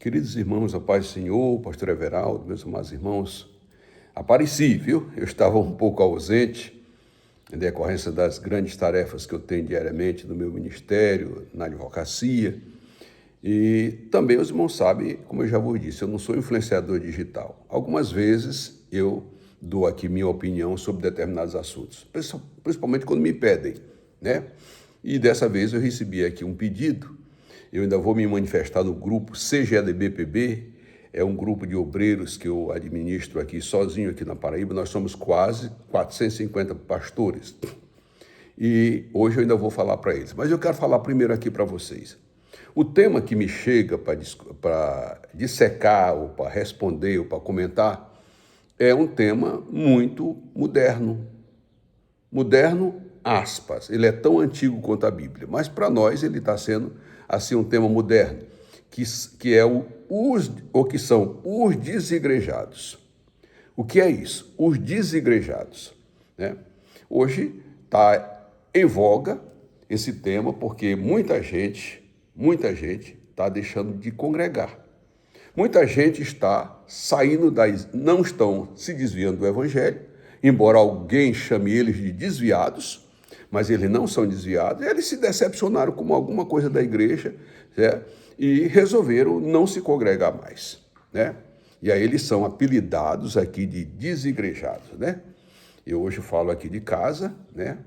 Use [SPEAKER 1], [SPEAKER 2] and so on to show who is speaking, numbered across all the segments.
[SPEAKER 1] Queridos irmãos, a paz do Senhor, pastor Everaldo, meus amados irmãos, apareci, viu? Eu estava um pouco ausente em decorrência das grandes tarefas que eu tenho diariamente no meu ministério, na advocacia. E também os irmãos sabem, como eu já vos disse, eu não sou influenciador digital. Algumas vezes eu dou aqui minha opinião sobre determinados assuntos, principalmente quando me pedem, né? E dessa vez eu recebi aqui um pedido. Eu ainda vou me manifestar no grupo CGADBPB, é um grupo de obreiros que eu administro aqui sozinho aqui na Paraíba. Nós somos quase 450 pastores e hoje eu ainda vou falar para eles. Mas eu quero falar primeiro aqui para vocês. O tema que me chega para dissecar ou para responder ou para comentar é um tema muito moderno. Moderno, aspas, ele é tão antigo quanto a Bíblia, mas para nós ele está sendo assim um tema moderno, que é o que são os desigrejados. O que é isso? Os desigrejados, né? Hoje está em voga esse tema porque muita gente está deixando de congregar. Muita gente está saindo não estão se desviando do evangelho, embora alguém chame eles de desviados, mas eles não são desviados. Eles se decepcionaram com alguma coisa da igreja, né? E resolveram não se congregar mais, né? E aí eles são apelidados aqui de desigrejados, né? Eu hoje falo aqui de casa, né?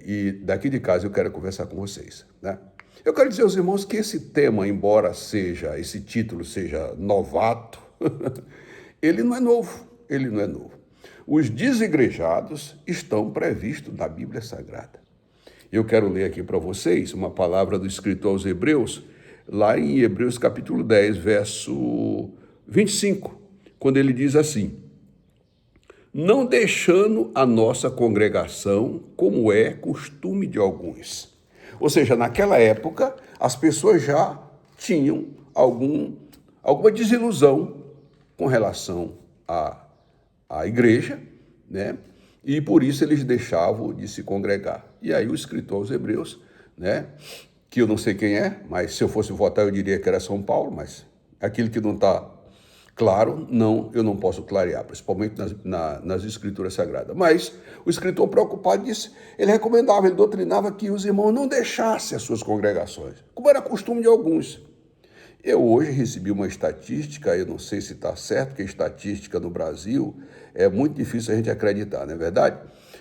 [SPEAKER 1] E daqui de casa eu quero conversar com vocês, né? Eu quero dizer aos irmãos que esse tema, embora esse título seja novato, ele não é novo, Os desigrejados estão previstos na Bíblia Sagrada. Eu quero ler aqui para vocês uma palavra do escritor aos Hebreus, lá em Hebreus capítulo 10, verso 25, quando ele diz assim: não deixando a nossa congregação, como é costume de alguns. Ou seja, naquela época, as pessoas já tinham alguma desilusão com relação à igreja, né? E por isso eles deixavam de se congregar. E aí o escritor aos Hebreus, né? Que eu não sei quem é, mas se eu fosse votar eu diria que era São Paulo, mas aquilo que não está claro, eu não posso clarear, principalmente nas escrituras sagradas. Mas o escritor preocupado disse, ele recomendava, ele doutrinava que os irmãos não deixassem as suas congregações, como era costume de alguns. Eu hoje recebi uma estatística, eu não sei se está certo, porque estatística no Brasil é muito difícil a gente acreditar, não é verdade?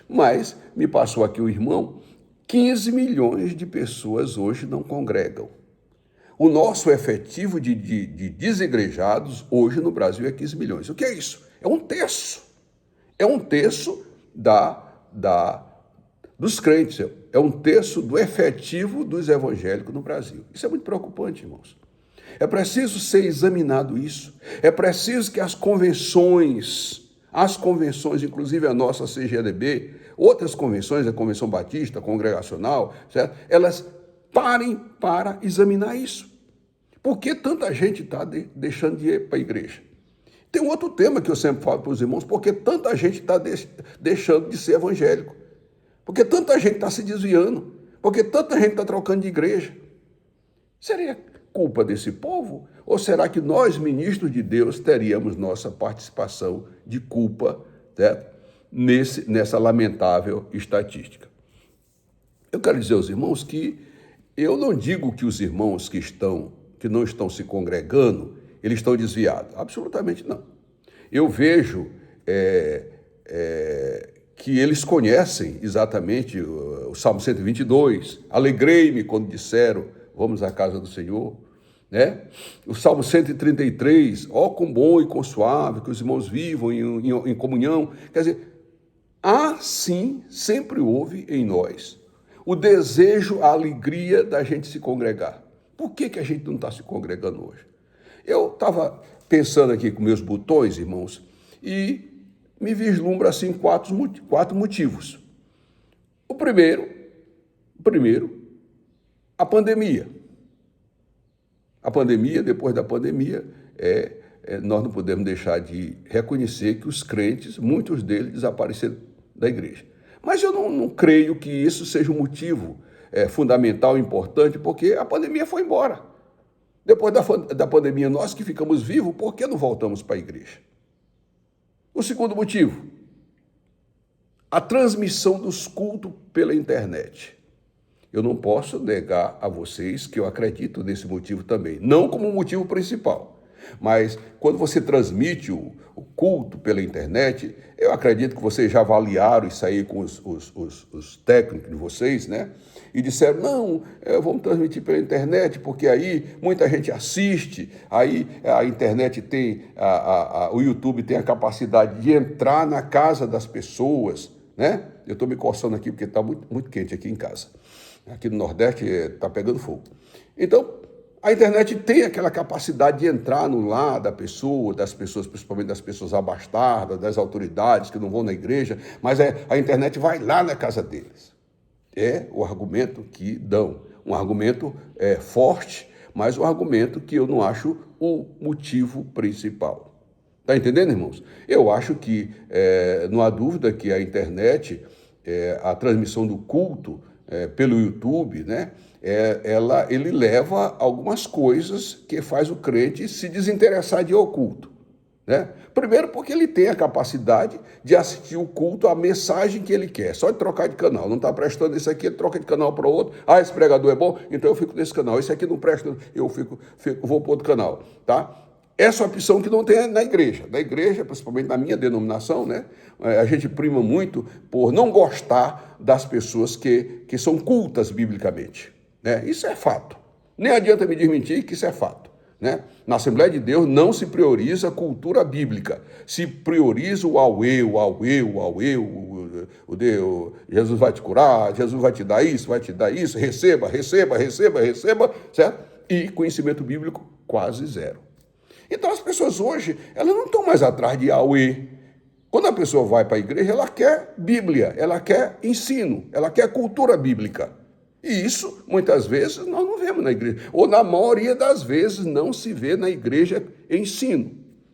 [SPEAKER 1] Mas me passou aqui o irmão, 15 milhões de pessoas hoje não congregam. O nosso efetivo de desigrejados hoje no Brasil é 15 milhões. O que é isso? É um terço. É um terço dos crentes. É um terço do efetivo dos evangélicos no Brasil. Isso é muito preocupante, irmãos. É preciso ser examinado isso. É preciso que as convenções, inclusive a nossa CGADB, outras convenções, a Convenção Batista, Congregacional, certo? Elas parem para examinar isso. Por que tanta gente está deixando de ir para a igreja? Tem um outro tema que eu sempre falo para os irmãos, por que tanta gente está deixando de ser evangélico? Por que tanta gente está se desviando? Por que tanta gente está trocando de igreja? Seria culpa desse povo? Ou será que nós, ministros de Deus, teríamos nossa participação de culpa, certo? Nessa lamentável estatística? Eu quero dizer aos irmãos que eu não digo que os irmãos que não estão se congregando, eles estão desviados. Absolutamente não. Eu vejo que eles conhecem exatamente o Salmo 122, alegrei-me quando disseram, vamos à casa do Senhor, né? O Salmo 133, ó quão bom e quão suave que os irmãos vivam em comunhão. Quer dizer, sim, sempre houve em nós o desejo, a alegria da gente se congregar. Por que a gente não está se congregando hoje? Eu estava pensando aqui com meus botões, irmãos, e me vislumbra assim quatro motivos. O primeiro, a pandemia. A pandemia, depois da pandemia, nós não podemos deixar de reconhecer que os crentes, muitos deles desapareceram da igreja. Mas eu não creio que isso seja um motivo fundamental, importante, porque a pandemia foi embora. Depois da pandemia, nós que ficamos vivos, por que não voltamos para a igreja? O segundo motivo, a transmissão dos cultos pela internet. Eu não posso negar a vocês que eu acredito nesse motivo também. Não como motivo principal, mas quando você transmite o culto pela internet, eu acredito que vocês já avaliaram isso aí com os técnicos de vocês, né? E disseram, não, vamos transmitir pela internet, porque aí muita gente assiste, aí a internet tem, o YouTube tem a capacidade de entrar na casa das pessoas, né? Eu estou me coçando aqui porque está muito, muito quente aqui em casa. Aqui no Nordeste está pegando fogo. Então, a internet tem aquela capacidade de entrar no lar da pessoa, das pessoas, principalmente das pessoas abastadas, das autoridades que não vão na igreja, mas a internet vai lá na casa deles. É o argumento que dão. Um argumento forte, mas um argumento que eu não acho o motivo principal. Está entendendo, irmãos? Eu acho que não há dúvida que a internet, a transmissão do culto pelo YouTube, né? Ele leva algumas coisas que faz o crente se desinteressar de ir ao culto, né? Primeiro porque ele tem a capacidade de assistir o culto, a mensagem que ele quer, só de trocar de canal. Não está prestando isso aqui, ele troca de canal para outro. Ah, esse pregador é bom, então eu fico nesse canal. Esse aqui não presta, eu vou para outro canal, tá? Essa é uma opção que não tem na igreja. Na igreja, principalmente na minha denominação, né, a gente prima muito por não gostar das pessoas que são cultas biblicamente, né? Isso é fato. Nem adianta me desmentir que isso é fato, né? Na Assembleia de Deus não se prioriza a cultura bíblica, se prioriza o Deus, Jesus vai te curar, Jesus vai te dar isso, receba, certo? E conhecimento bíblico quase zero. Então as pessoas hoje, elas não estão mais atrás de Yahweh. Quando a pessoa vai para a igreja, ela quer Bíblia, ela quer ensino, ela quer cultura bíblica. E isso, muitas vezes, nós não vemos na igreja. Ou na maioria das vezes, não se vê na igreja ensino.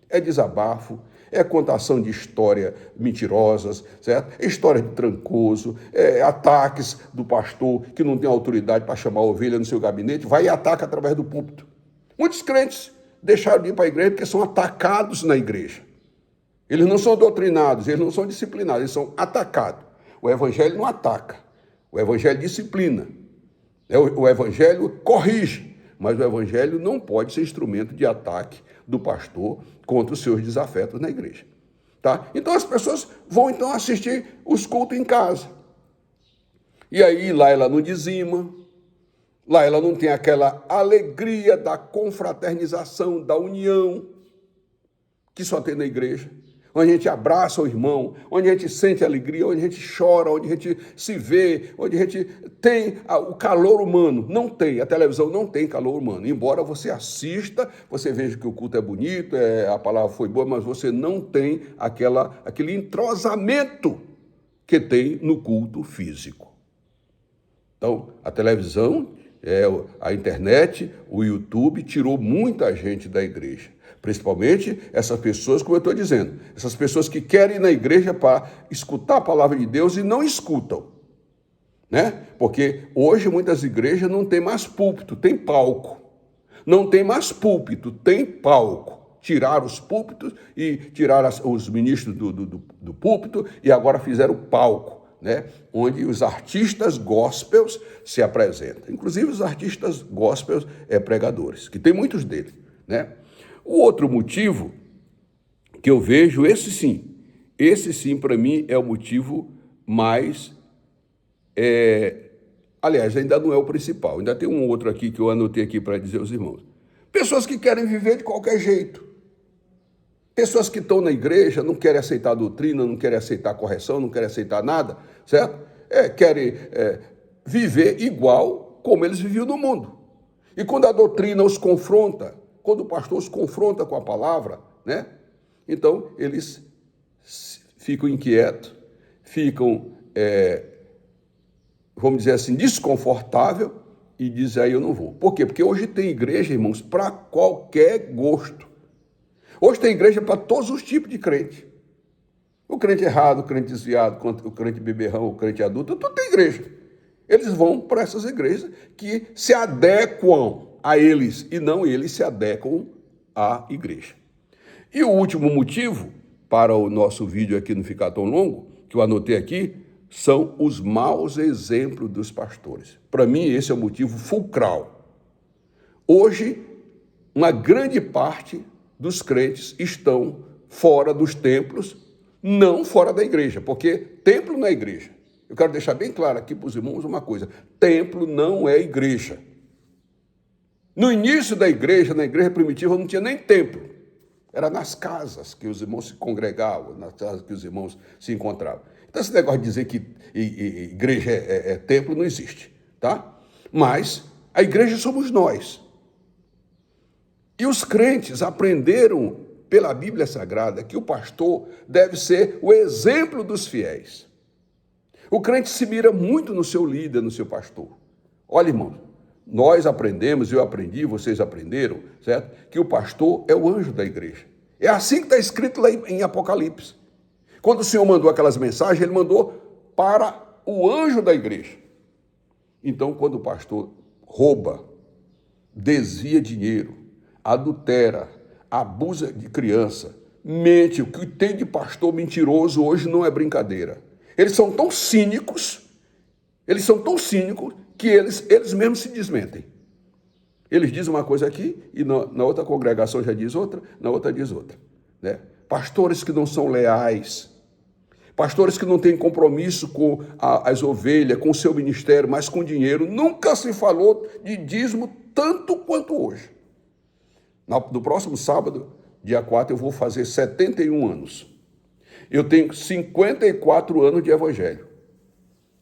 [SPEAKER 1] É desabafo, é contação de história mentirosas, certo? É história de trancoso, ataques do pastor que não tem autoridade para chamar a ovelha no seu gabinete, vai e ataca através do púlpito. Muitos crentes deixaram de ir para a igreja porque são atacados na igreja. Eles não são doutrinados, eles não são disciplinados, eles são atacados. O evangelho não ataca, o evangelho disciplina. O evangelho corrige, mas o evangelho não pode ser instrumento de ataque do pastor contra os seus desafetos na igreja. Tá? Então as pessoas vão então assistir os cultos em casa. E aí lá ela não dizima, lá ela não tem aquela alegria da confraternização, da união, que só tem na igreja, onde a gente abraça o irmão, onde a gente sente alegria, onde a gente chora, onde a gente se vê, onde a gente tem o calor humano. Não tem, a televisão não tem calor humano. Embora você assista, você veja que o culto é bonito, a palavra foi boa, mas você não tem aquele entrosamento que tem no culto físico. Então, a televisão, a internet, o YouTube tirou muita gente da igreja. Principalmente essas pessoas, como eu estou dizendo, essas pessoas que querem ir na igreja para escutar a palavra de Deus e não escutam, né? Porque hoje muitas igrejas não tem mais púlpito, tem palco. Não tem mais púlpito, tem palco. Tiraram os púlpitos e tiraram os ministros do púlpito e agora fizeram palco, né? Onde os artistas gospels se apresentam. Inclusive os artistas gospels pregadores, que tem muitos deles, né? O outro motivo que eu vejo, esse sim para mim é o motivo mais, aliás, ainda não é o principal, ainda tem um outro aqui que eu anotei aqui para dizer aos irmãos. Pessoas que querem viver de qualquer jeito. Pessoas que estão na igreja, não querem aceitar a doutrina, não querem aceitar a correção, não querem aceitar nada, certo? Querem viver igual como eles viviam no mundo. E quando a doutrina os confronta, quando o pastor os confronta com a palavra, né? Então eles ficam inquietos, ficam, vamos dizer assim, desconfortável e dizem, aí eu não vou. Por quê? Porque hoje tem igreja, irmãos, para qualquer gosto. Hoje tem igreja para todos os tipos de crente. O crente errado, o crente desviado, o crente beberrão, o crente adulto, tudo tem igreja. Eles vão para essas igrejas que se adequam a eles e não eles se adequam à igreja. E o último motivo para o nosso vídeo aqui não ficar tão longo, que eu anotei aqui, são os maus exemplos dos pastores. Para mim, esse é o motivo fulcral. Hoje, uma grande parte dos crentes estão fora dos templos, não fora da igreja, porque templo não é igreja. Eu quero deixar bem claro aqui para os irmãos uma coisa: templo não é igreja. No início da igreja, na igreja primitiva, não tinha nem templo. Era nas casas que os irmãos se congregavam, nas casas que os irmãos se encontravam. Então, esse negócio de dizer que igreja é templo não existe, tá? Mas a igreja somos nós. E os crentes aprenderam pela Bíblia Sagrada que o pastor deve ser o exemplo dos fiéis. O crente se mira muito no seu líder, no seu pastor. Olha, irmãos, nós aprendemos, eu aprendi, vocês aprenderam, certo? Que o pastor é o anjo da igreja. É assim que está escrito lá em Apocalipse. Quando o Senhor mandou aquelas mensagens, ele mandou para o anjo da igreja. Então, quando o pastor rouba, desvia dinheiro, adultera, abusa de criança, mente, o que tem de pastor mentiroso hoje não é brincadeira. Eles são tão cínicos que eles mesmos se desmentem. Eles dizem uma coisa aqui e na outra congregação já diz outra, na outra diz outra, né? Pastores que não são leais, pastores que não têm compromisso com as ovelhas, com o seu ministério, mas com dinheiro. Nunca se falou de dízimo tanto quanto hoje. No próximo sábado, dia 4, eu vou fazer 71 anos. Eu tenho 54 anos de evangelho.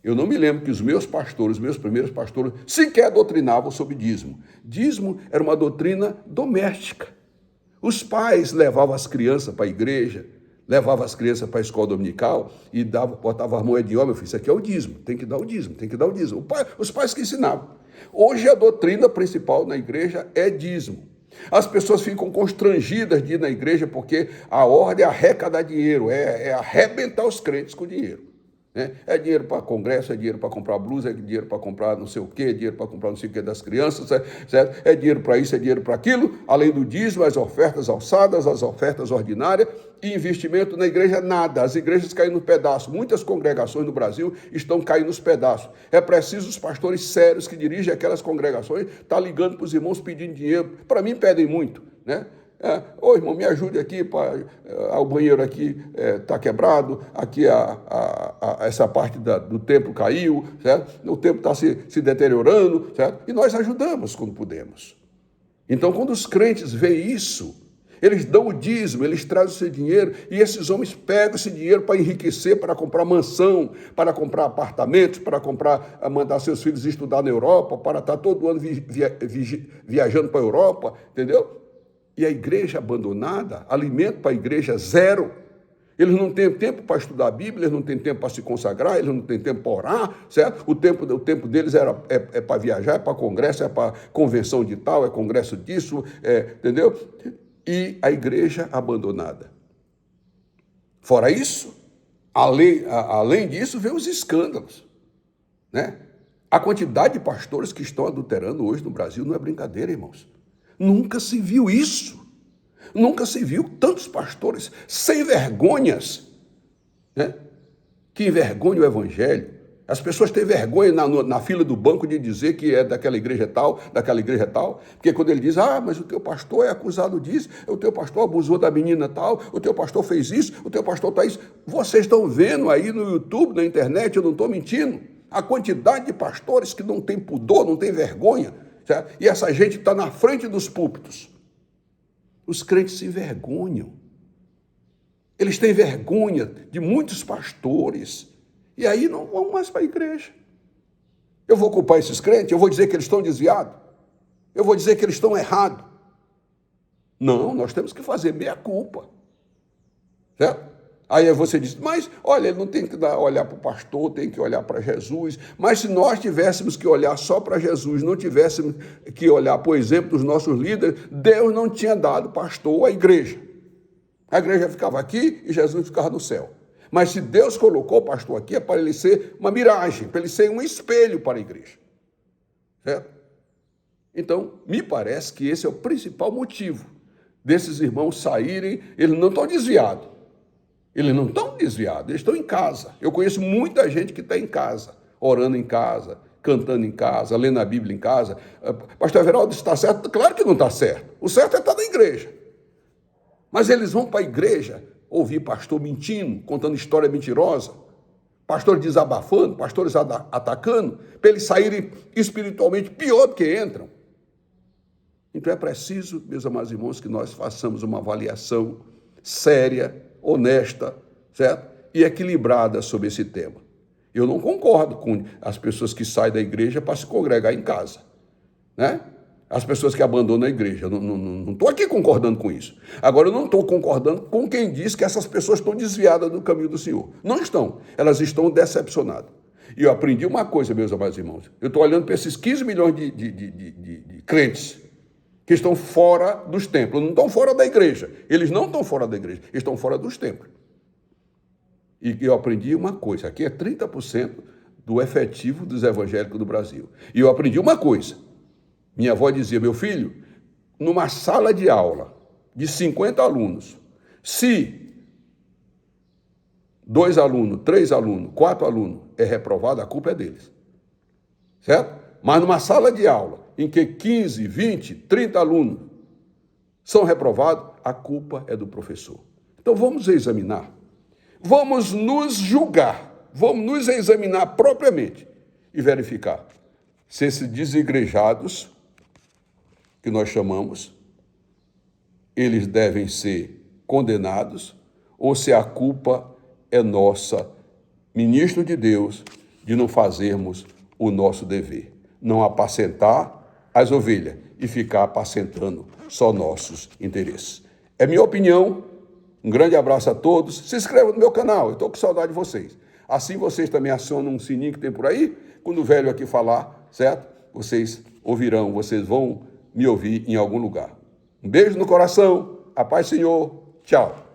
[SPEAKER 1] Eu não me lembro que os meus primeiros pastores, sequer doutrinavam sobre dízimo. Dízimo era uma doutrina doméstica. Os pais levavam as crianças para a igreja, levavam as crianças para a escola dominical e botavam a moeda de homem. Eu falei, isso aqui é o dízimo, tem que dar o dízimo, tem que dar o dízimo. Os pais que ensinavam. Hoje a doutrina principal na igreja é dízimo. As pessoas ficam constrangidas de ir na igreja porque a ordem é arrecadar dinheiro, é arrebentar os crentes com dinheiro. Né? É dinheiro para congresso, é dinheiro para comprar blusa, é dinheiro para comprar não sei o quê, é dinheiro para comprar não sei o quê das crianças, certo? É dinheiro para isso, é dinheiro para aquilo, além do dízimo, as ofertas alçadas, as ofertas ordinárias e investimento na igreja, nada. As igrejas caem no pedaço. Muitas congregações no Brasil estão caindo nos pedaços. É preciso os pastores sérios que dirigem aquelas congregações estar ligando para os irmãos pedindo dinheiro. Para mim pedem muito, né? Ô irmão, me ajude aqui, o banheiro aqui está quebrado, aqui essa parte do templo caiu, certo? O templo está se deteriorando, certo? E nós ajudamos quando podemos. Então, quando os crentes veem isso, eles dão o dízimo, eles trazem o seu dinheiro e esses homens pegam esse dinheiro para enriquecer, para comprar mansão, para comprar apartamentos, para mandar seus filhos estudar na Europa, para estar todo ano viajando para a Europa, entendeu? E a igreja abandonada, alimento para a igreja zero. Eles não têm tempo para estudar a Bíblia, eles não têm tempo para se consagrar, eles não têm tempo para orar, certo? O tempo deles é para viajar, é para congresso, é para convenção de tal, é congresso disso, entendeu? E a igreja abandonada. Fora isso, além disso, vem os escândalos, né? A quantidade de pastores que estão adulterando hoje no Brasil não é brincadeira, irmãos. Nunca se viu isso. Nunca se viu tantos pastores sem vergonhas, né? Que envergonham o evangelho. As pessoas têm vergonha na fila do banco de dizer que é daquela igreja tal, porque quando ele diz, mas o teu pastor é acusado disso, o teu pastor abusou da menina tal, o teu pastor fez isso, o teu pastor está isso. Vocês estão vendo aí no YouTube, na internet, eu não estou mentindo. A quantidade de pastores que não tem pudor, não tem vergonha, certo? E essa gente está na frente dos púlpitos. Os crentes se envergonham. Eles têm vergonha de muitos pastores. E aí não vão mais para a igreja. Eu vou culpar esses crentes? Eu vou dizer que eles estão desviados? Eu vou dizer que eles estão errados? Não, nós temos que fazer meia-culpa. Certo? Aí você diz, mas olha, ele não tem que olhar para o pastor, tem que olhar para Jesus. Mas se nós tivéssemos que olhar só para Jesus, não tivéssemos que olhar, por exemplo, dos nossos líderes, Deus não tinha dado pastor à igreja. A igreja ficava aqui e Jesus ficava no céu. Mas se Deus colocou o pastor aqui, é para ele ser uma miragem, para ele ser um espelho para a igreja. Certo? Então, me parece que esse é o principal motivo desses irmãos saírem. Eles não estão desviados. Eles não estão desviados, eles estão em casa. Eu conheço muita gente que está em casa, orando em casa, cantando em casa, lendo a Bíblia em casa. Pastor Everaldo, está certo? Claro que não está certo. O certo é estar na igreja. Mas eles vão para a igreja ouvir pastor mentindo, contando história mentirosa, pastor desabafando, pastores atacando, para eles saírem espiritualmente pior do que entram. Então é preciso, meus amados irmãos, que nós façamos uma avaliação séria, honesta, certo? E equilibrada sobre esse tema. Eu não concordo com as pessoas que saem da igreja para se congregar em casa, né? As pessoas que abandonam a igreja. Eu não estou aqui concordando com isso. Agora, eu não estou concordando com quem diz que essas pessoas estão desviadas do caminho do Senhor. Não estão. Elas estão decepcionadas. E eu aprendi uma coisa, meus amados irmãos. Eu estou olhando para esses 15 milhões de crentes que estão fora dos templos. Não estão fora da igreja. Eles não estão fora da igreja. Eles estão fora dos templos. E eu aprendi uma coisa. Aqui é 30% do efetivo dos evangélicos do Brasil. E eu aprendi uma coisa. Minha avó dizia, meu filho, numa sala de aula de 50 alunos, se 2 alunos, 3 alunos, 4 alunos é reprovado, a culpa é deles. Certo? Mas numa sala de aula em que 15, 20, 30 alunos são reprovados, a culpa é do professor. Então vamos examinar, vamos nos julgar, vamos nos examinar propriamente e verificar se esses desigrejados que nós chamamos, eles devem ser condenados ou se a culpa é nossa, ministro de Deus, de não fazermos o nosso dever, não apacentar as ovelhas e ficar apacentando só nossos interesses. É minha opinião. Um grande abraço a todos. Se inscreva no meu canal, eu estou com saudade de vocês. Assim vocês também acionam um sininho que tem por aí. Quando o velho aqui falar, certo? Vocês ouvirão, vocês vão me ouvir em algum lugar. Um beijo no coração. A paz, Senhor. Tchau.